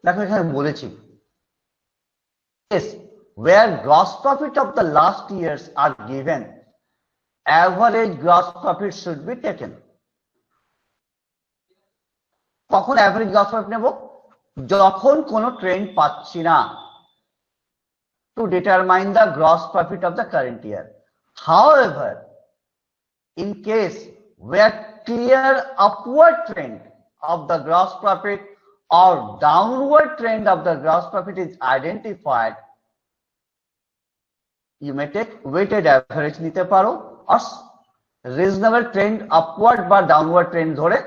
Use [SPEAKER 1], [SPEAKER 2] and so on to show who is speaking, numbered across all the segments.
[SPEAKER 1] দেখো এখানে বলেছি where gross profit of the last years are given, average gross profit should be taken. কখন average gross profit নেব? যখন কোনো ট্রেন্ড পাচ্ছি না, to determine the gross profit of the current year. However, in case where clear upward trend of the gross profit or downward trend of the gross profit is identified, you may take weighted average নিতে পারো or reasonable trend upward বা downward trend ধরে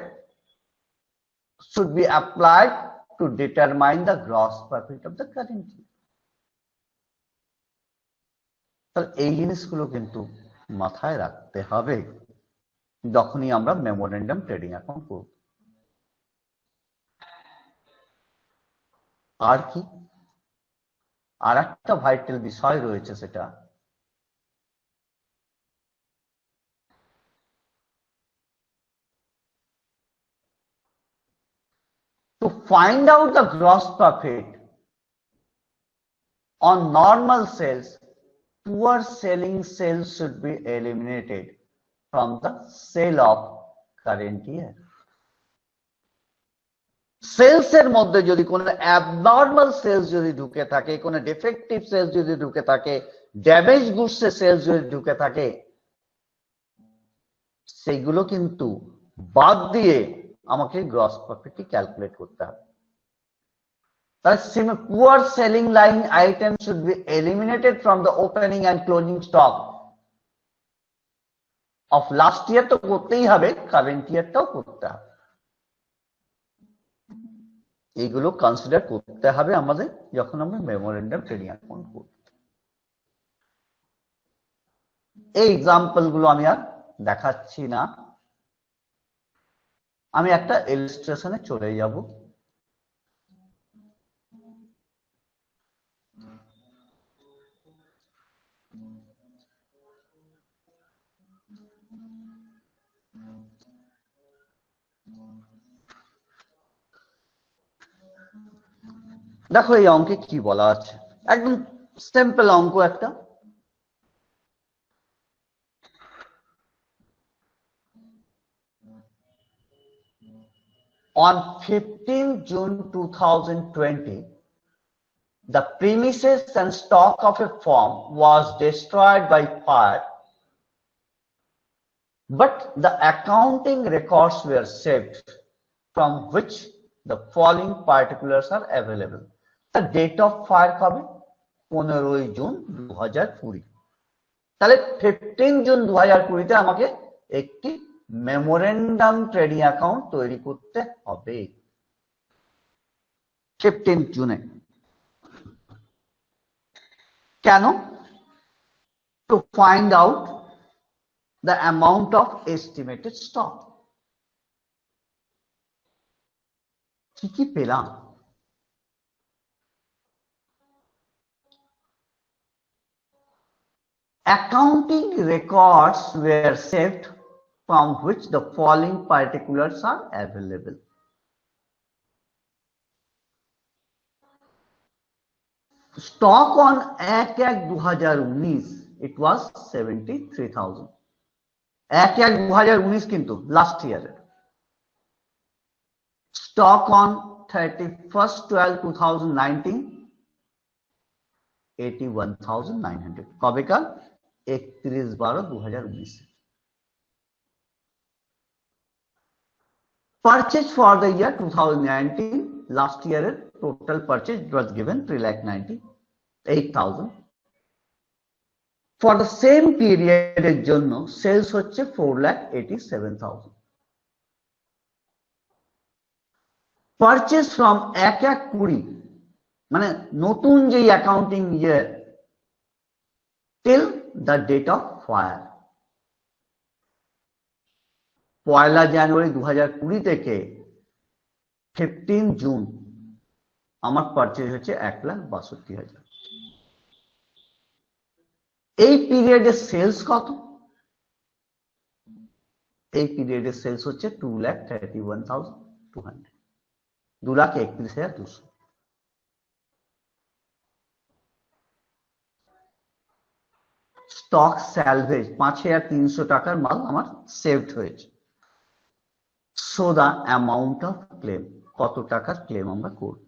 [SPEAKER 1] should be applied to determine the gross profit of the current year. তাহলে এই জিনিসগুলো কিন্তু মাথায় রাখতে হবে যখনই আমরা মেমোরেন্ডাম ট্রেডিং অ্যাকাউন্ট করব। আর কি আর একটা ভাইটাল বিষয় রয়েছে, সেটা to find out the gross profit on normal sales, poor selling sales should be eliminated from the sale of current year. Sales এর মধ্যে যদি কোনো অ্যাবনর্মাল সেলস যদি ঢুকে থাকে, কোনো ডিফেক্টিভ সেলস যদি ঢুকে থাকে, ড্যামেজ গুডস এর সেলস যদি ঢুকে থাকে, সেইগুলো কিন্তু বাদ দিয়ে আমাকে গ্রস প্রফিটটি ক্যালকুলেট করতে হবে। তাহলে poor selling line item should be eliminated from the opening and closing stock of last year তো করতেই হবে, কারেন্ট ইয়ারটাও করতে হবে। এইগুলো কনসিডার করতে হবে আমাদের যখন আমরা মেমোরেন্ডাম ট্রেডিং অ্যাকাউন্ট করব। এই এক্সাম্পল গুলো আমি আর দেখাচ্ছি না, আমি একটা ইলাস্ট্রেশনে চলে যাব। দেখো এই অঙ্কে কি বলা আছে, একদম সিম্পল অঙ্ক একটা। On 15 June 2020, the premises and stock of a firm was destroyed by fire, but the accounting records were saved, from which the following particulars are available. The date of fire কবে? 15 June 2020। তাহলে 15 June 2020 আমাকে একটি memorandum trading account তৈরি করতে হবে 15 জুনে। কেন? To find out the amount of estimated stock. কি পেলাম? Accounting records were saved, from which the following particulars are available. Stock on 1/1/2019 it was 73,000. 1/1/2019 কিন্তু last year. Stock on 31/12/2019 81,900. কবেকার? 31/12/2019। Purchase for the year 2019, last year total purchase was given 3,98,000. For the same period এর জন্য sales হচ্ছে 4,87,000. Purchase from 1/1/20 মানে নতুন যে accounting year till the date of fire, 1 জানুয়ারি 2020 থেকে 15 June আমার purchase হচ্ছে 1,62,000। এই পিরিয়ডের সেলস কত? এই পিরিয়ডের সেলস হচ্ছে 2,31,200, 2,31,200। স্টক স্যালভেজ 5,300 টাকার মাল আমার সেভড হয়েছে। So the amount of claim, কত টাকার ক্লেম আমরা করব।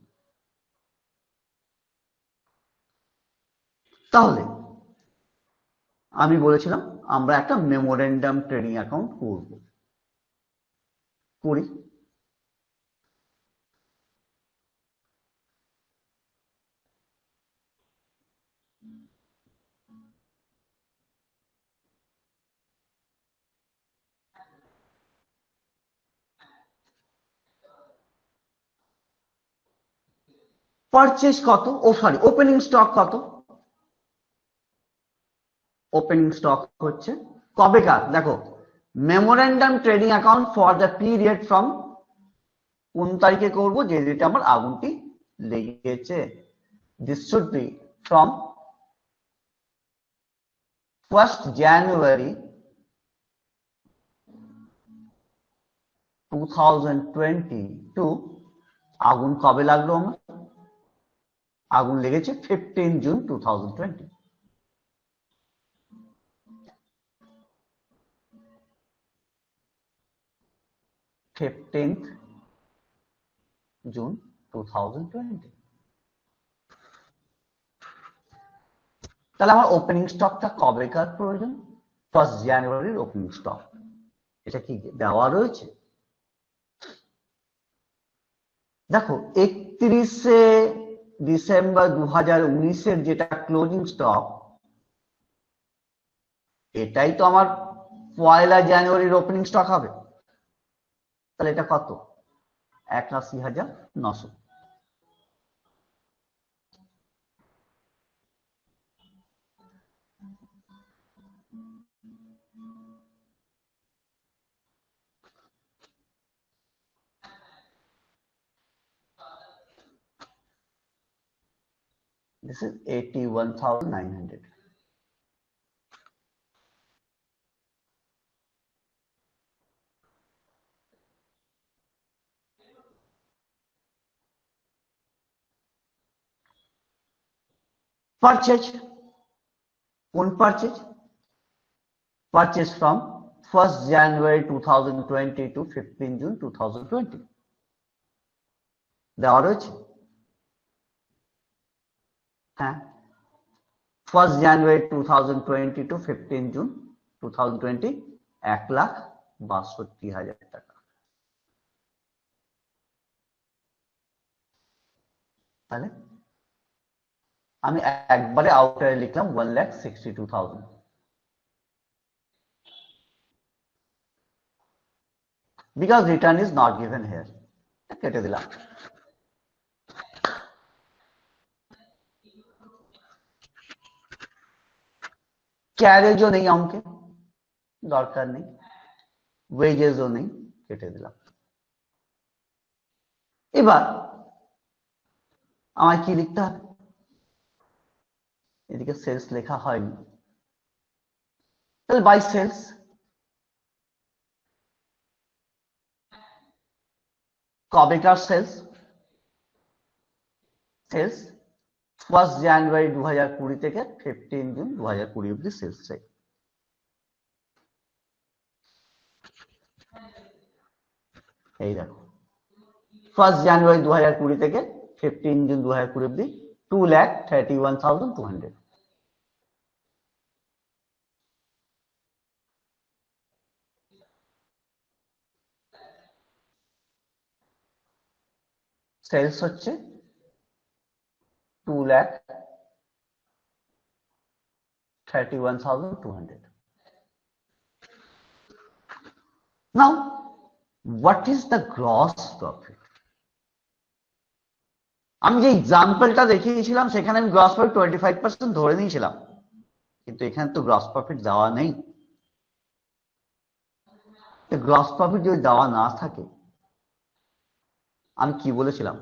[SPEAKER 1] তাহলে আমি বলেছিলাম আমরা একটা মেমোরেন্ডাম ট্রেডিং অ্যাকাউন্ট করব, করি। পারচেজ কত, ও সরি, ওপেনিং স্টক কত? ওপেনিং স্টক হচ্ছে কবেকার, দেখো memorandum trading account for the period from, কোন তারিখে করব, যে ডেটে আমার আগুনটি লেগেছে। This should be from 1st January 2020 to, আগুন কবে লাগলো আমার, আগুন লেগেছে 15 জুন 2020। June 2020। তাহলে আমার ওপেনিং স্টকটা কবেকার প্রয়োজন? 1st জানুয়ারির ওপেনিং স্টক। এটা কি দেওয়া রয়েছে? দেখো 31শে ডিসেম্বর 2019-এর যেটা ক্লোজিং স্টক, এটাই তো আমার 1 জানুয়ারির ওপেনিং স্টক হবে। তাহলে এটা কত? 81,900। This is 81,900। Purchase, কোন purchase? Purchase from 1st January 2020 to 15 June 2020 দেওয়া রয়েছে। হ্যাঁ, 1st January 2020 to 15 June 2020 1,62,000 টাকা। তাহলে আমি একবারে আউটারে লিখলাম 1,62,000। because return is not given here, কেটে দিলাম। ক্যারেজও নেই অঙ্কে, দরকার নেই, ওয়েজেসও নেই, কেটে দিলাম। এবার আমায় কি লিখতে হবে? এদিকে সেলস লেখা হয়নি, তাহলে বাই সেলস। কবেকার সেলস? সেলস 1st জানুয়ারি 2020 থেকে 15 জুন 2020 অব্দি সেলস চাই। এই দেখো 1st জানুয়ারি 2020 থেকে 15 জুন 2020 অব্দি 2,31,200। সেলস হচ্ছে 2,31,200। Now, what is the gross profit? আমি যে এক্সাম্পলটা দেখিয়েছিলাম সেখানে আমি গ্রস প্রফিট 25% ধরে নিয়েছিলাম, কিন্তু এখানে তো গ্রস প্রফিট দেওয়া নেই। গ্রস প্রফিট যদি দেওয়া না থাকে, আমি কি বলেছিলাম,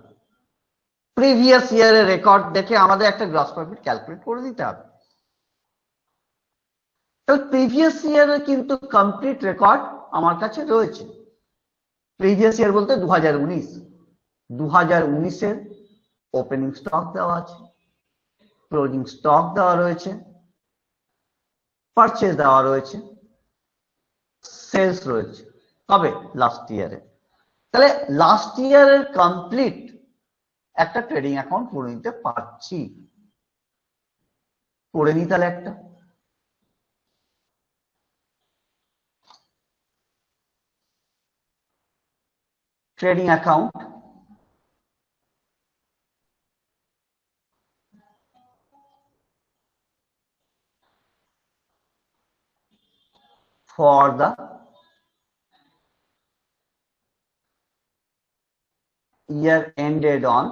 [SPEAKER 1] প্রিভিয়াস ইয়ারের রেকর্ড দেখে আমাদের একটা গ্রস প্রফিট ক্যালকুলেট করে দিতে হবে। তো প্রিভিয়াস ইয়ারের কিন্তু কমপ্লিট রেকর্ড আমার কাছে রয়েছে। প্রিভিয়াস ইয়ার বলতে 2019 এর ওপেনিং স্টক দেওয়া আছে, ক্লোজিং স্টক দেওয়া রয়েছে, পারচেজ দেওয়া রয়েছে, সেলস রয়েছে, কবে? লাস্ট ইয়ারে। তাহলে লাস্ট ইয়ারের কমপ্লিট একটা ট্রেডিং অ্যাকাউন্ট করে নিতে পারছি, করে নি তাহলে একটা। Trading account for the year ended on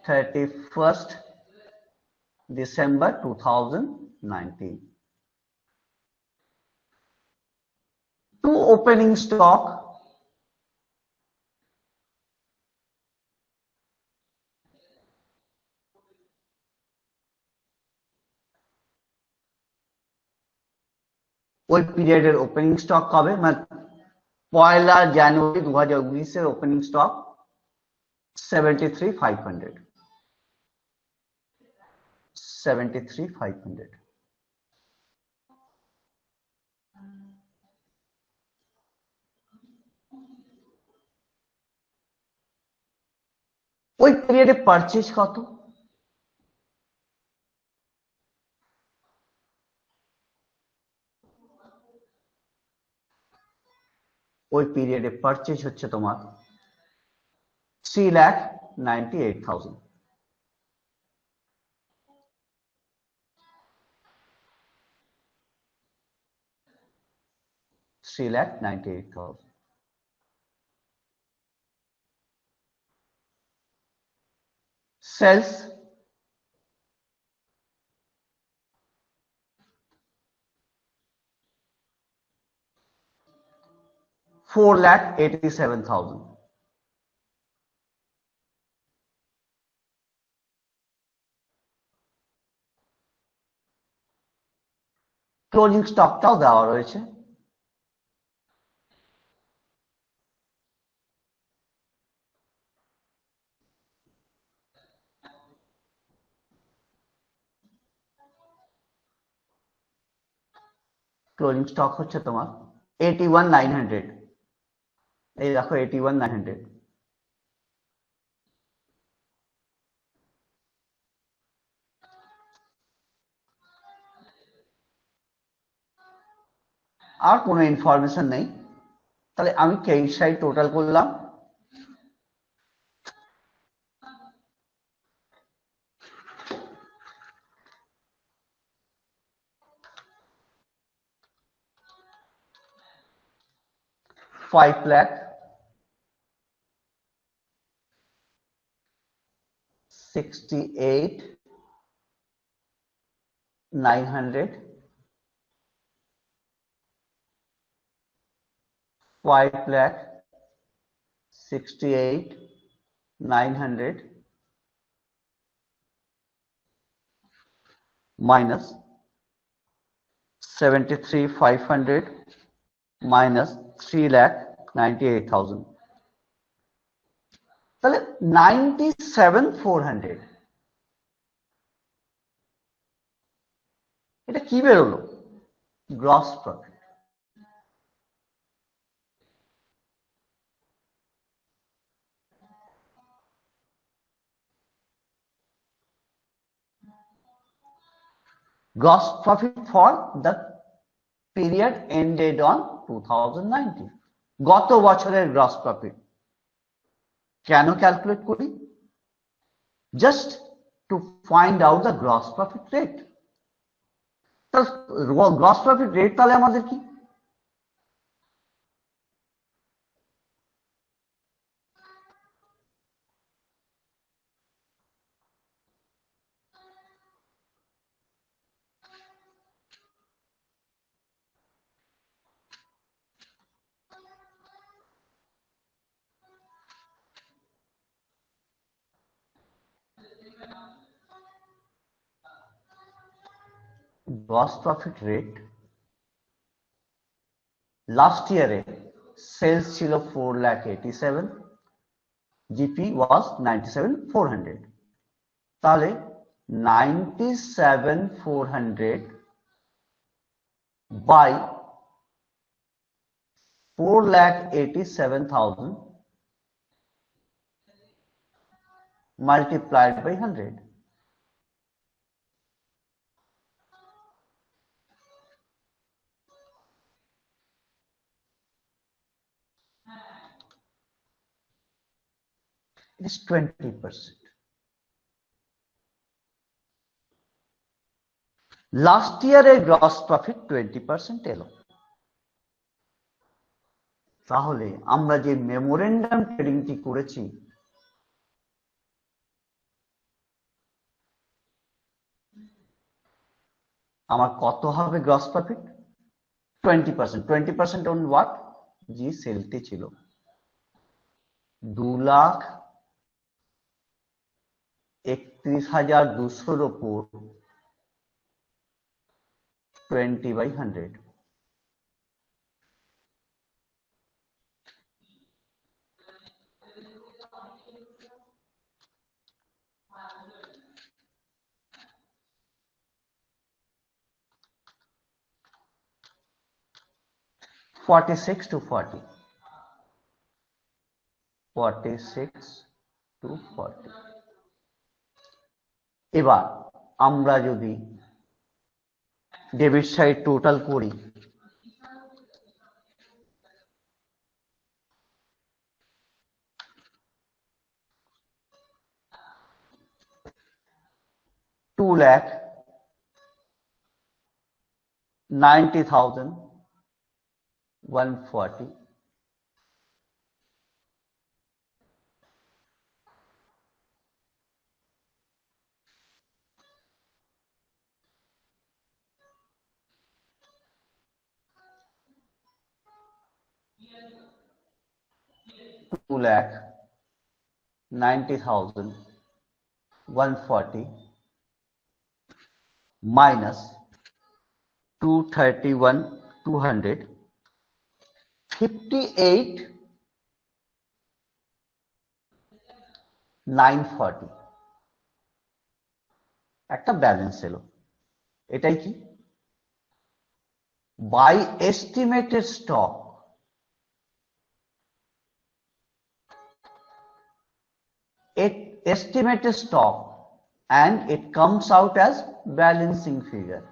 [SPEAKER 1] 31st December 2019. To opening stock, ওই পিরিয়ডের ওপেনিং স্টক কবে? মানে 1 জানুয়ারি 2019 এর ওপেনিং স্টক 73,500। 73,500। ওই পিরিয়ডে পারচেজ কত? ওই পিরিয়ডে পারচেজ হচ্ছে তোমার 3,98,000। 3,98,000। Sales 4,87,000। ক্লোজিং স্টকটাও দেওয়া রয়েছে। ক্লোজিং স্টক হচ্ছে তোমার 81,900। এই দেখো 81,900। আর কোনো ইনফরমেশন নেই। তাহলে আমি ক্রেডিট সাইড টোটাল করলাম, $5,68,900, 5,68,900 minus 73,500 minus 3,98,000, তাহলে 97,400। এটা কি বেরোলো? Gross profit. Gross profit for the period ended on 2019। গত বছরের গ্রস প্রফিট কেন ক্যালকুলেট করি? Just to find out the gross profit rate. Gross profit rate তাহলে আমাদের কি? গ্রস প্রফিট রেট লাস্ট ইয়ারে সেলস ছিল 4,87,000, জিপি ওয়াজ 97,400, তাহলে 97,400 by 4,87,000 multiplied by 100. It is 20%. Last year a gross profit 20% এলো। তাহলে আমরা যে মেমোরেন্ডাম ট্রেডিংটি করেছি আমার কত হবে গ্রস প্রফিট? 20%। 20% on what? যে সেলটি ছিল 2,31,200 উপর 20/100, $46 to $40, 46 to 40। এবার আমরা যদি ডেবিট সাইড টোটাল করি, $2,90,140, $2,90,140 minus 231,200, 58,940 একটা ব্যালেন্স এলো। এটাই কি? By estimated stock, estimated stock, and it comes out as balancing figure.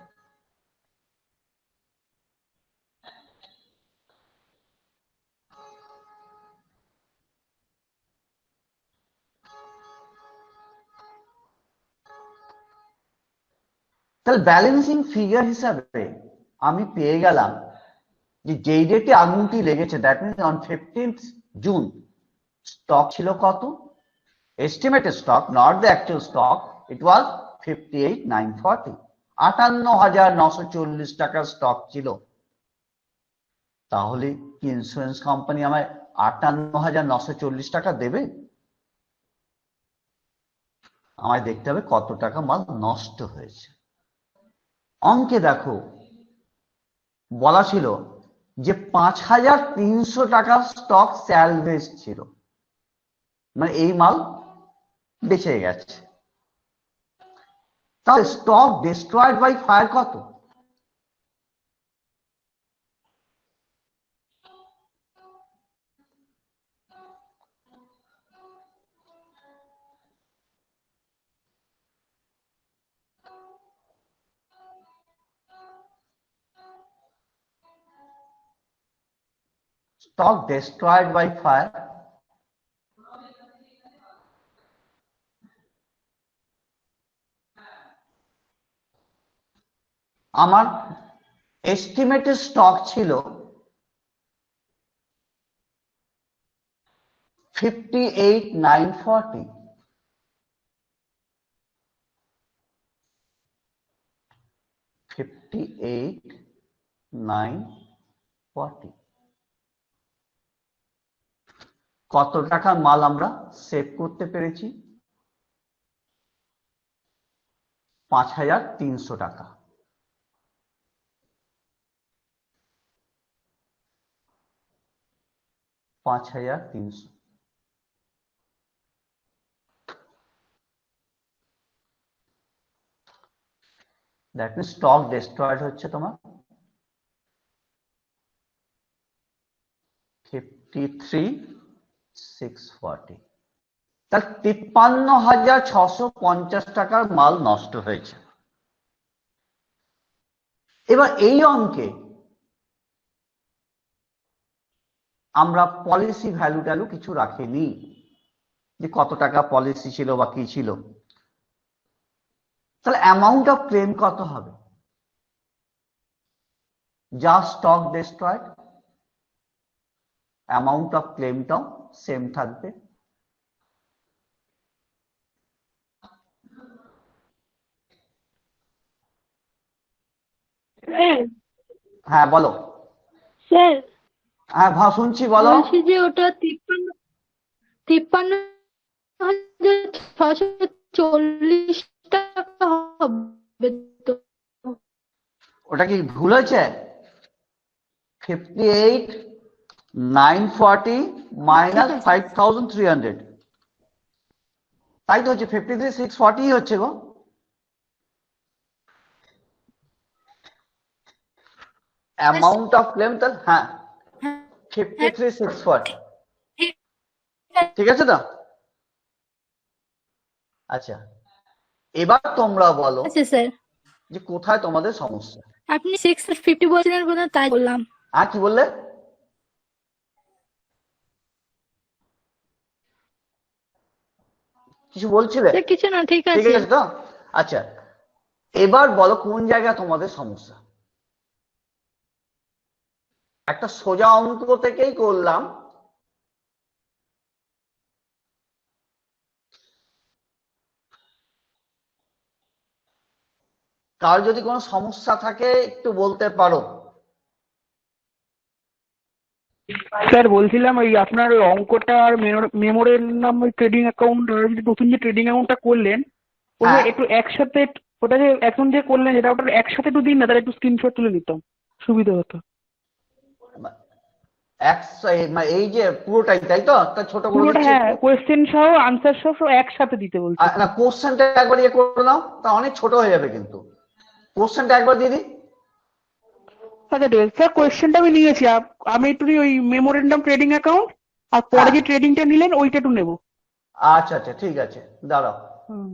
[SPEAKER 1] তাহলে ব্যালেন্সিং ফিগার হিসাবে আমি পেয়ে গেলাম যে যেই ডেটে আগুনটি লেগেছে, that means on 15th June stock ছিল কত? Estimated stock, not the actual stock, it was 58,940, 58,940 টাকার স্টক ছিল। তাহলে কি ইন্স্যুরেন্স কোম্পানি আমায় 58,940 টাকা দেবে? আমায় দেখতে হবে কত টাকা মাল নষ্ট হয়েছে। অঙ্কে দেখো বলা ছিল যে 5,300 টাকার স্টক স্যালভেজ ছিল, মানে এই মাল বেঁচে গেছে। তাহলে স্টক ডিস্ট্রয়েড বাই ফায়ার কত? Stock destroyed by fire, আমার এস্টিমেটেড স্টক ছিল 58,940, 58,940। কত টাকা মাল আমরা সেভ করতে পেরেছি? 5,300 টাকা। $5,300। দ্যাট মিন্স স্টক ডিস্ট্রয়েড হচ্ছে তোমার 53,640, তার 53,650 টাকার মাল নষ্ট হয়েছে। এবার এই অঙ্কে আমরা পলিসি ভ্যালু ট্যালু কিছু রাখিনি, যে কত টাকা পলিসি ছিল বা কি ছিল। তাহলে অ্যামাউন্ট অফ ক্লেম কত হবে? যা স্টক ডিস্ট্রয়েড, অ্যামাউন্ট অফ ক্লেমটাও সেম থাকবে। হ্যাঁ বলো।
[SPEAKER 2] স্যার
[SPEAKER 1] হ্যাঁ শুনছি, বলো।
[SPEAKER 2] বলছি যে ওটা 53,640 টাকা হবে তো?
[SPEAKER 1] ওটা কি ভুল হয়েছে? 58,940 মাইনাস 5,300, তাই তো হচ্ছে 53,640 হচ্ছে গো। অ্যামাউন্ট অফ ক্লেম, তাহলে হ্যাঁ 53,640, ঠিক আছে তো? আচ্ছা, এবার তোমরা বলো
[SPEAKER 2] আচ্ছা স্যার,
[SPEAKER 1] যে কোথায় তোমাদের সমস্যা।
[SPEAKER 2] আপনি 650 বলছিলেন কোথায়, তাই বললাম।
[SPEAKER 1] হ্যাঁ কি বললে? কিছু বলছিলে?
[SPEAKER 2] স্যার কিছু না, ঠিক
[SPEAKER 1] ঠিক
[SPEAKER 2] আছে।
[SPEAKER 1] আছে তো? আচ্ছা, এবার বলো কোন জায়গায় তোমাদের সমস্যা। একটা সোজা অঙ্ক থেকেই করলাম। কার যদি কোনো সমস্যা থাকে একটু বলতে পারো।
[SPEAKER 3] স্যার বলছিলাম ওই আপনার ওই অঙ্কটা আর মেমোরের নাম ওই ট্রেডিং অ্যাকাউন্ট, নতুন যে ট্রেডিং অ্যাকাউন্টটা করলেন ওটা
[SPEAKER 1] হ্যাঁ
[SPEAKER 3] একটু একসাথে, ওটা যে এখন যে করলেন যেটা ওটা একসাথে একটু দিন না, তাহলে একটু স্ক্রিনশট তুলে নিতাম, সুবিধা হতো।
[SPEAKER 1] এই যে পুরোটাই তাই তো, তার ছোট করে
[SPEAKER 3] পুরোটা
[SPEAKER 1] দিচ্ছি
[SPEAKER 3] হ্যাঁ,
[SPEAKER 1] একটু।
[SPEAKER 3] কোয়েশ্চেন সহ আনসার সহ সব একসাথে দিতে বলছি।
[SPEAKER 1] না কোশ্চেনটা একবার ইয়ে করে নাও, তা অনেক ছোট হয়ে যাবে কিন্তু। কোশ্চেনটা একবার দিয়ে দিই।
[SPEAKER 3] আচ্ছা ঠিক আছে স্যার, কোয়েশ্চেনটা আমি নিয়েছি, আমি একটু ওই মেমোরেন্ডাম ট্রেডিং অ্যাকাউন্ট আর পরে
[SPEAKER 1] হ্যাঁ
[SPEAKER 3] যে ট্রেডিংটা নিলেন ওইটা একটু নেবো।
[SPEAKER 1] আচ্ছা আচ্ছা ঠিক আছে, দাঁড়াও।
[SPEAKER 3] হুম।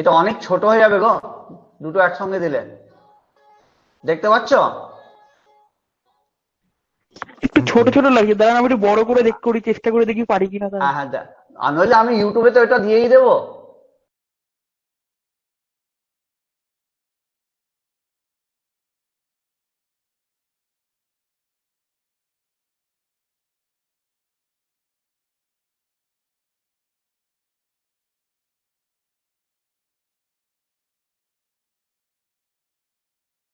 [SPEAKER 1] এটা অনেক ছোট হয়ে যাবে গো দুটো একসঙ্গে দিলে, দেখতে পাচ্ছ?
[SPEAKER 3] একটু ছোট ছোট লাগছে, দাঁড়ান আমি একটু বড় করে করি, চেষ্টা করে দেখি পারি কিনা।
[SPEAKER 1] হ্যাঁ হ্যাঁ, নইলে আমি ইউটিউবে তো এটা দিয়েই দেবো।